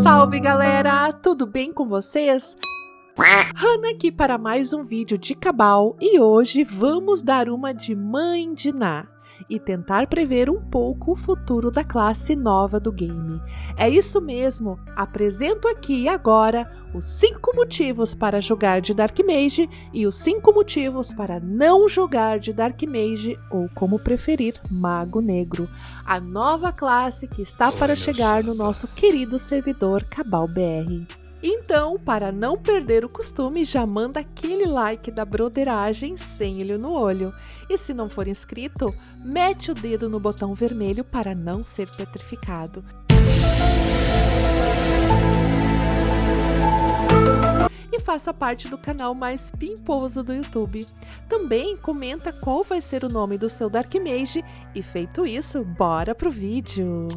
Salve galera, tudo bem com vocês? Hannah aqui para mais um vídeo de Cabal e hoje vamos dar uma de Mãe de Ná e tentar prever um pouco o futuro da classe nova do game. É isso mesmo, apresento aqui e agora os 5 motivos para jogar de Dark Mage e os 5 motivos para não jogar de Dark Mage ou como preferir Mago Negro, a nova classe que está para chegar no nosso querido servidor Cabal BR. Então, para não perder o costume, já manda aquele like da broderagem sem olho no olho. E se não for inscrito, mete o dedo no botão vermelho para não ser petrificado. E faça parte do canal mais pimposo do YouTube. Também comenta qual vai ser o nome do seu Dark Mage e feito isso, bora pro vídeo!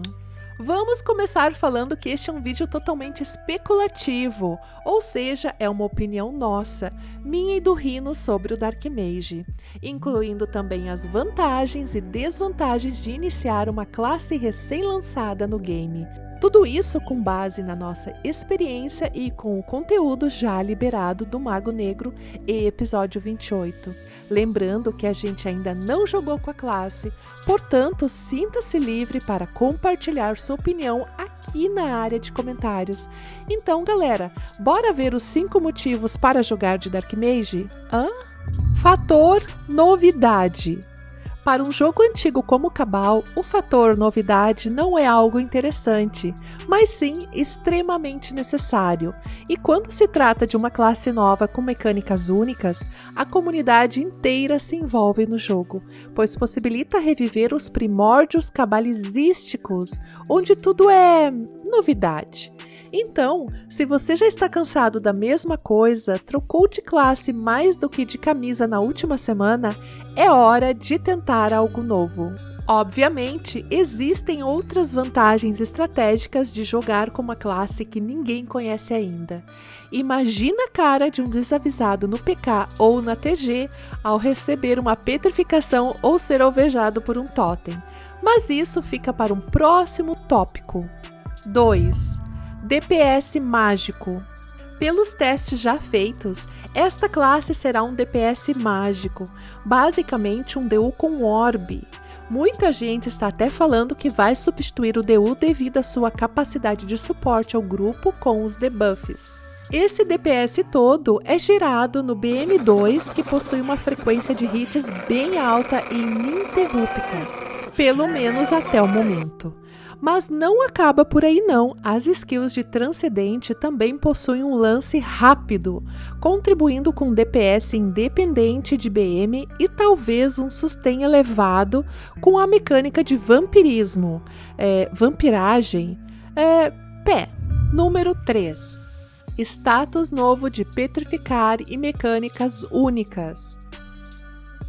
Vamos começar falando que este é um vídeo totalmente especulativo, ou seja, é uma opinião nossa, minha e do Rino sobre o Dark Mage, incluindo também as vantagens e desvantagens de iniciar uma classe recém-lançada no game. Tudo isso com base na nossa experiência e com o conteúdo já liberado do Mago Negro e episódio 28. Lembrando que a gente ainda não jogou com a classe, portanto, sinta-se livre para compartilhar sua opinião aqui na área de comentários. Então, galera, bora ver os 5 motivos para jogar de Dark Mage? Fator novidade. Para um jogo antigo como Cabal, o fator novidade não é algo interessante, mas sim extremamente necessário. E quando se trata de uma classe nova com mecânicas únicas, a comunidade inteira se envolve no jogo, pois possibilita reviver os primórdios cabalísticos, onde tudo é novidade. Então, se você já está cansado da mesma coisa, trocou de classe mais do que de camisa na última semana, é hora de tentar algo novo. Obviamente, existem outras vantagens estratégicas de jogar com uma classe que ninguém conhece ainda. Imagina a cara de um desavisado no PK ou na TG ao receber uma petrificação ou ser alvejado por um totem. Mas isso fica para um próximo tópico. 2. DPS mágico. Pelos testes já feitos, esta classe será um DPS mágico, basicamente um DU com orbe. Muita gente está até falando que vai substituir o DU devido à sua capacidade de suporte ao grupo com os debuffs. Esse DPS todo é gerado no BM2, que possui uma frequência de hits bem alta e ininterrupta, pelo menos até o momento. Mas não acaba por aí não, as skills de Transcendente também possuem um lance rápido, contribuindo com DPS independente de BM e talvez um sustain elevado com a mecânica de vampirismo, vampiragem, Número 3. Status novo de petrificar e mecânicas únicas.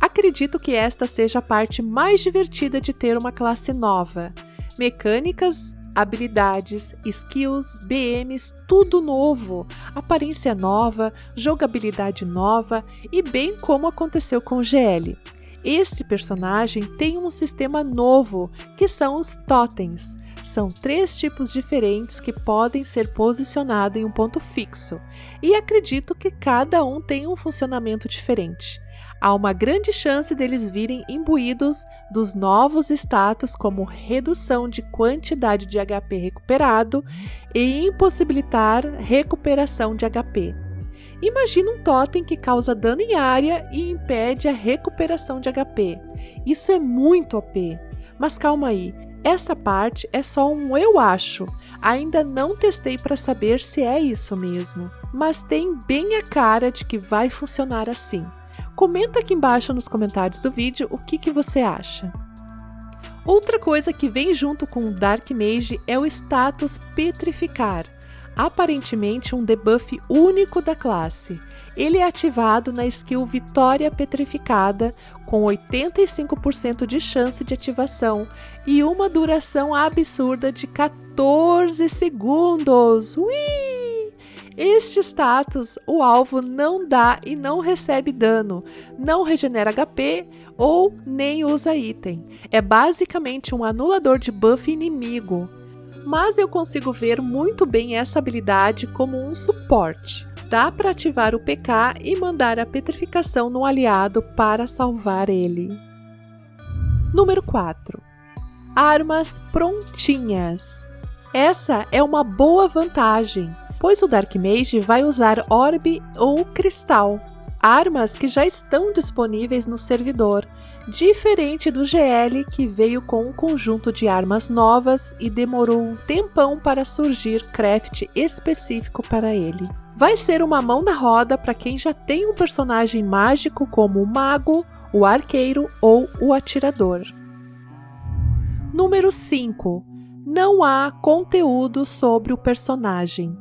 Acredito que esta seja a parte mais divertida de ter uma classe nova. Mecânicas, habilidades, skills, BMs, tudo novo, aparência nova, jogabilidade nova e bem como aconteceu com o GL. Este personagem tem um sistema novo, que são os totens. São 3 tipos diferentes que podem ser posicionados em um ponto fixo, e acredito que cada um tem um funcionamento diferente. Há uma grande chance deles virem imbuídos dos novos status como redução de quantidade de HP recuperado e impossibilitar recuperação de HP. Imagina um totem que causa dano em área e impede a recuperação de HP. Isso é muito OP. Mas calma aí, essa parte é só um eu acho. Ainda não testei para saber se é isso mesmo, mas tem bem a cara de que vai funcionar assim. Comenta aqui embaixo nos comentários do vídeo o que você acha. Outra coisa que vem junto com o Dark Mage é o status Petrificar. Aparentemente um debuff único da classe. Ele é ativado na skill Vitória Petrificada, com 85% de chance de ativação e uma duração absurda de 14 segundos. Ui! Este status, o alvo não dá e não recebe dano, não regenera HP ou nem usa item. É basicamente um anulador de buff inimigo. Mas eu consigo ver muito bem essa habilidade como um suporte. Dá para ativar o PK e mandar a petrificação no aliado para salvar ele. Número 4. Armas prontinhas. Essa é uma boa vantagem, pois o Dark Mage vai usar Orbe ou Cristal, armas que já estão disponíveis no servidor, diferente do GL que veio com um conjunto de armas novas e demorou um tempão para surgir craft específico para ele. Vai ser uma mão na roda para quem já tem um personagem mágico como o Mago, o Arqueiro ou o Atirador. Número 5. Não há conteúdo sobre o personagem.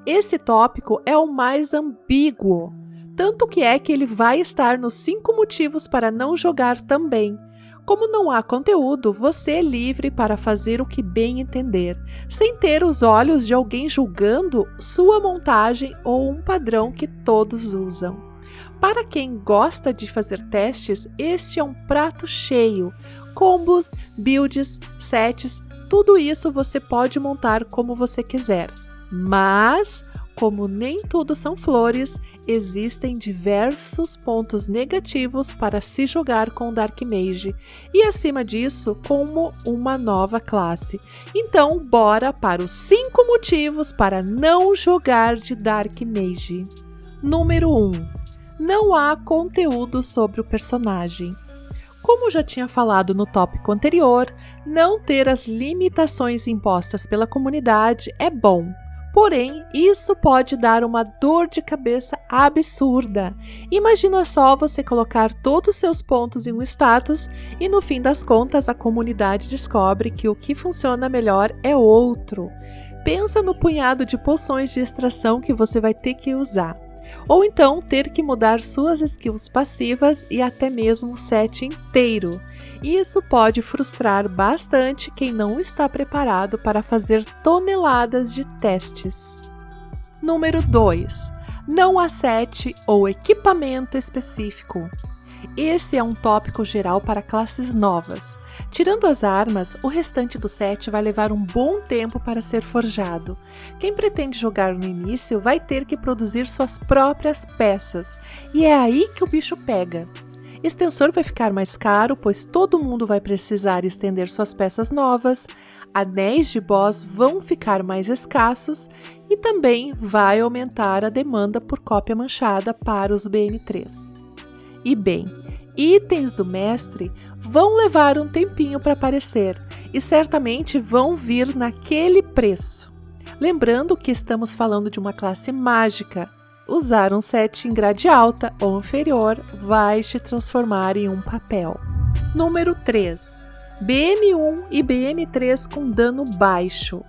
Esse tópico é o mais ambíguo, tanto que ele vai estar nos 5 motivos para não jogar também. Como não há conteúdo, você é livre para fazer o que bem entender, sem ter os olhos de alguém julgando sua montagem ou um padrão que todos usam. Para quem gosta de fazer testes, este é um prato cheio. Combos, builds, sets, tudo isso você pode montar como você quiser. Mas, como nem tudo são flores, existem diversos pontos negativos para se jogar com Dark Mage e, acima disso, como uma nova classe. Então, bora para os 5 motivos para não jogar de Dark Mage. Número 1. Não há conteúdo sobre o personagem. Como já tinha falado no tópico anterior, não ter as limitações impostas pela comunidade é bom. Porém, isso pode dar uma dor de cabeça absurda. Imagina só você colocar todos os seus pontos em um status e no fim das contas a comunidade descobre que o que funciona melhor é outro. Pensa no punhado de poções de extração que você vai ter que usar. Ou então ter que mudar suas skills passivas e até mesmo o set inteiro. Isso pode frustrar bastante quem não está preparado para fazer toneladas de testes. Número 2. Não há set ou equipamento específico. Esse é um tópico geral para classes novas. Tirando as armas, o restante do set vai levar um bom tempo para ser forjado. Quem pretende jogar no início vai ter que produzir suas próprias peças, e é aí que o bicho pega. Extensor vai ficar mais caro, pois todo mundo vai precisar estender suas peças novas, anéis de boss vão ficar mais escassos e também vai aumentar a demanda por cópia manchada para os BM3. E bem, itens do mestre vão levar um tempinho para aparecer e certamente vão vir naquele preço. Lembrando que estamos falando de uma classe mágica. Usar um set em grade alta ou inferior vai te transformar em um papel. Número 3. BM1 e BM3 com dano baixo.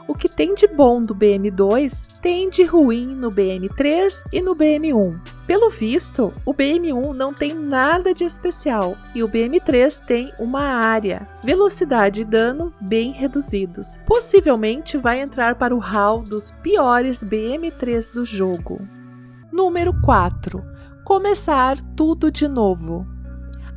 O que tem de bom do BM2 tem de ruim no BM3 e no BM1. Pelo visto, o BM1 não tem nada de especial e o BM3 tem uma área, velocidade e dano bem reduzidos. Possivelmente vai entrar para o hall dos piores BM3 do jogo. Número 4. Começar tudo de novo.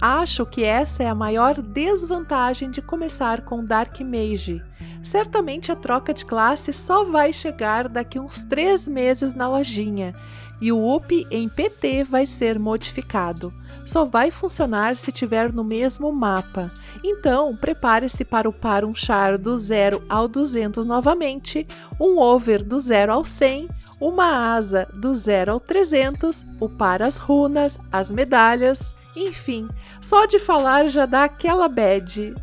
Acho que essa é a maior desvantagem de começar com Dark Mage. Certamente a troca de classe só vai chegar daqui uns 3 meses na lojinha e o up em PT vai ser modificado. Só vai funcionar se tiver no mesmo mapa. Então, prepare-se para upar um char do 0 ao 200 novamente, um over do 0 ao 100, uma asa do 0 ao 300, upar as runas, as medalhas, enfim, só de falar já dá aquela bad.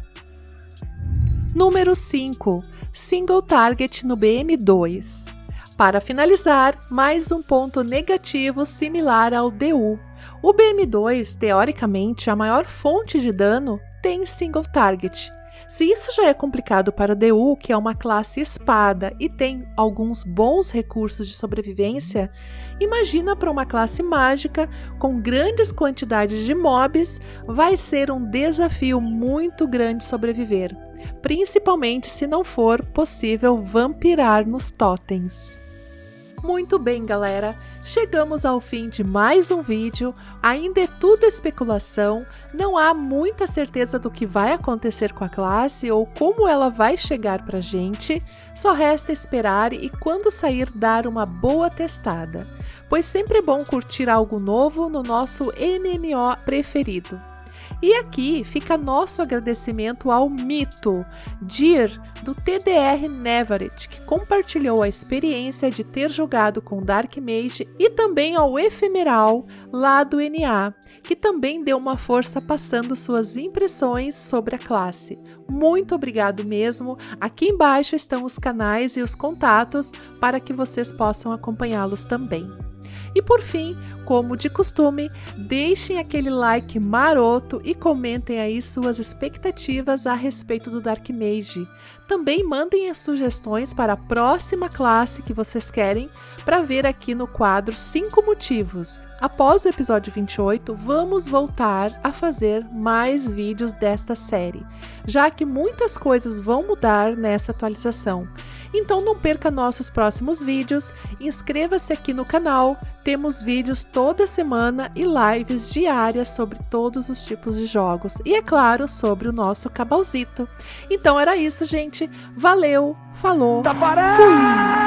Número 5. Single Target no BM2. Para finalizar, mais um ponto negativo similar ao DU. O BM2, teoricamente, a maior fonte de dano, tem Single Target. Se isso já é complicado para DU, que é uma classe espada e tem alguns bons recursos de sobrevivência, imagina para uma classe mágica com grandes quantidades de mobs, vai ser um desafio muito grande sobreviver, principalmente se não for possível vampirar nos totens. Muito bem, galera, chegamos ao fim de mais um vídeo. Ainda é tudo especulação, não há muita certeza do que vai acontecer com a classe ou como ela vai chegar pra gente. Só resta esperar e quando sair dar uma boa testada, pois sempre é bom curtir algo novo no nosso MMO preferido. E aqui fica nosso agradecimento ao Mito, Dir, do TDR Neverett, que compartilhou a experiência de ter jogado com Dark Mage, e também ao Efemeral, lá do NA, que também deu uma força passando suas impressões sobre a classe. Muito obrigado mesmo, aqui embaixo estão os canais e os contatos para que vocês possam acompanhá-los também. E por fim, como de costume, deixem aquele like maroto e comentem aí suas expectativas a respeito do Dark Mage. Também mandem as sugestões para a próxima classe que vocês querem para ver aqui no quadro 5 motivos. Após o episódio 28, vamos voltar a fazer mais vídeos desta série, já que muitas coisas vão mudar nessa atualização. Então não perca nossos próximos vídeos, inscreva-se aqui no canal, temos vídeos toda semana e lives diárias sobre todos os tipos de jogos e, é claro, sobre o nosso Cabalzito. Então era isso, gente. Valeu, falou, fui!